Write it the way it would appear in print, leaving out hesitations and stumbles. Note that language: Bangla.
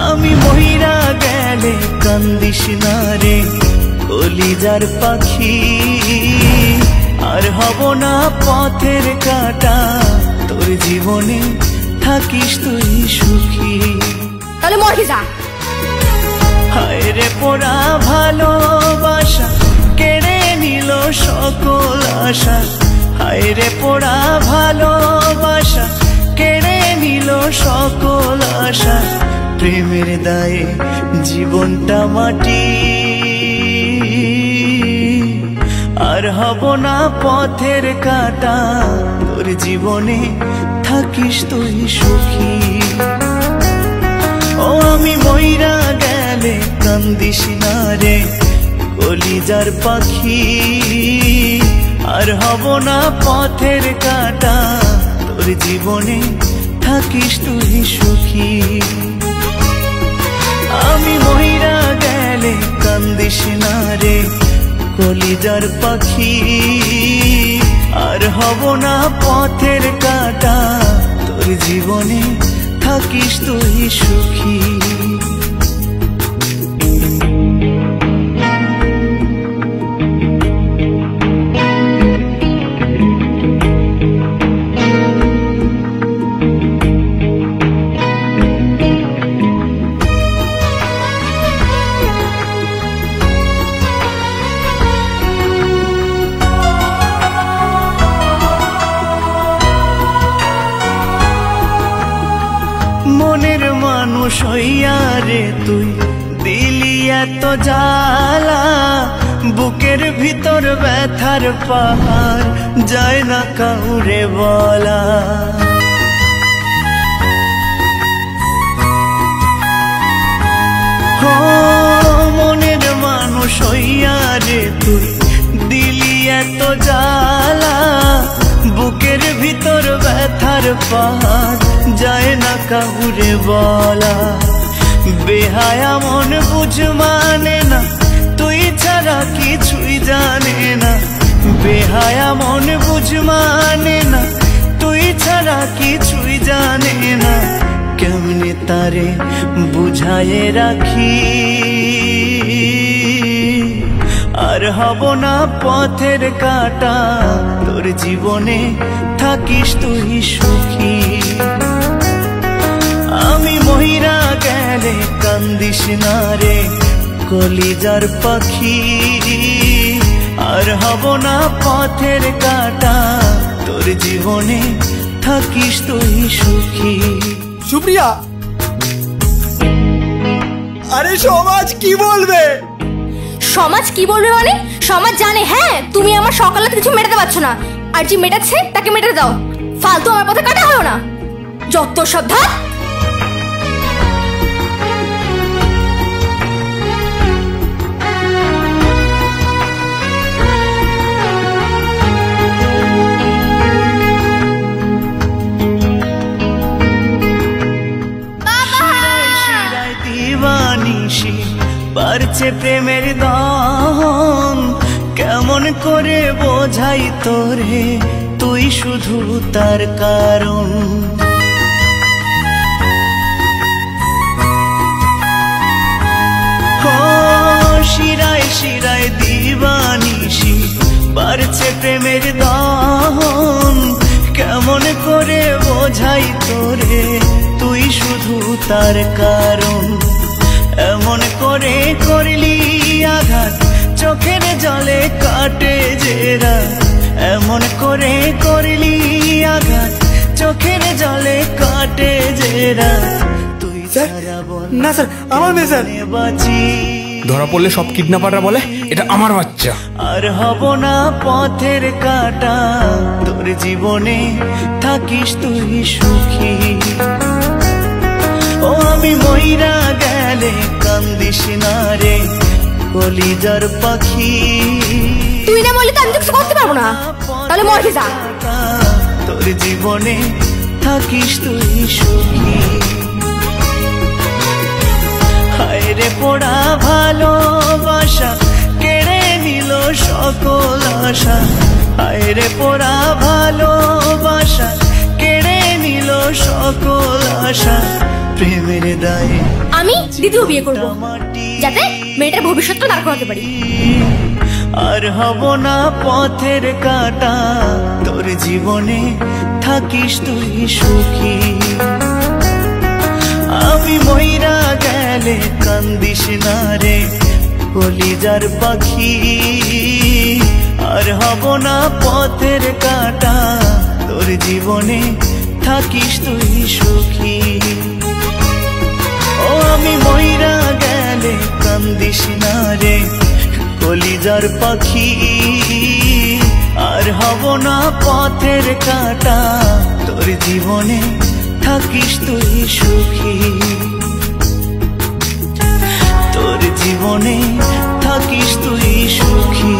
আমি মহিরা গেলে কান্দিস না রে কলিজার পাখি, আর হব না পথের কাঁটা, তোর জীবনে থাকিস তুই সুখী। তাহলে মরে যা। হায় রে পোড়া ভালোবাসা কেড়ে নিল সকল আশা, হায় রে পোড়া ভালোবাসা কেড়ে নিল সকল আশা, প্রেমের দায়ে জীবনটা মাটি, আর হব না পথের কাঁটা, তোর জীবনে থাকিস তুই সুখী। ও আমি মইরা গেলে কান্দিস না রে কলিজার পাখি, আর হব না পথের কাঁটা, তোর জীবনে থাকিস তুই সুখী। আমি মইরা গেলে কান্দিস না রে কলিজার পাখি, আর হব না পথের কাঁটা, তোর জীবনে থাকিস তুই সুখী। মনের মানুষ হইয়া রে তুই দিলি এত জ্বালা, বুকের ভিতর ব্যথার পাহাড় যায় না কাউরে বলা। মনের মানুষ হইয়া রে তুই দিলি এত জ্বালা, বুকের ভিতর ব্যথার পাহাড় যায় না কাউরে বলা। বেহায়া মন বুঝ মানে না, তুই ছাড়া কিছুই জানে না, বেহায়া মন বুঝ মানে না, তুই ছাড়া কিছুই জানে না, কেমনে তারে বুঝায়ে রাখি, আর হব না পথের কাঁটা, তোর জীবনে থাকিস তুই সুখী। আমি মহিরা গেলে কান্দিস না রে কলিজার পাখি, আর হব না পথের কাঁটা, তোর জীবনে থাকিস তুই সুখী। সুপ্রিয়া, আরে সমাজ কি বলবে? সমাজ কি বলবে মানে? সমাজ জানে হ্যাঁ তুমি আমার সকালে কিছু মেটাতে পারছো না, আর যে মেটাচ্ছে তাকে মেটাতে দাও, ফালতু আমার পথে কাটা হলো না, যত সব ধাপ। বাড়ছে প্রেমের দহন, কেমন করে বোঝাই তোরে তুই শুধু তার কারণ। শিরায় শিরায় দিবানিশি বাড়ছে প্রেমের দহন, কেমন করে বোঝাই তোরে তুই শুধু তার কারণ। এমন করে করলি আঘাত চোখের জলে কাটে জেরা, এমন করে করলি আঘাত চোখের জলে কাটে জেরা, তুই না স্যার আমার মেয়ে স্যার। বাঁচি ধরা পড়লে সব কিডন্যাপাররা বলে এটা আমার বাচ্চা। আর হব না পথের কাঁটা, তোর জীবনে থাকিস তুই সুখী। ও আমি মইরা গেলে কান্দিস না রে কলিজার পাখি, তুই না বললে তো আমি কিছু করতে পারবো না, তাহলে মরে যা। তোর জীবনে থাকিস তুই সুখী। হায় রে পোড়া ভালোবাসা কেড়ে নিল সকল আশা, হায় রে পোড়া ভালোবাসা কেড়ে নিল সকল আশা, প্রেমের দায়ে আমি দ্বিতীয় বিয়ে করব, যাতে মেয়েটার ভবিষ্যৎটা দাঁড় করাতে পারি। আর হব না পথের কাঁটা, তোর জীবনে থাকিস তুই সুখী। আমি মইরা গেলে কান্দিস না রে কলিজার পাখি, আর হব না পথের কাঁটা, তোর জীবনে থাকিস তুই সুখী। ও আমি মইরা গেলে কান্দিস না রে কলিজার পাখি, আর হব না পথের কাঁটা, তোর জীবনে থাকিস তুই সুখী। তোর জীবনে থাকিস তুই সুখী।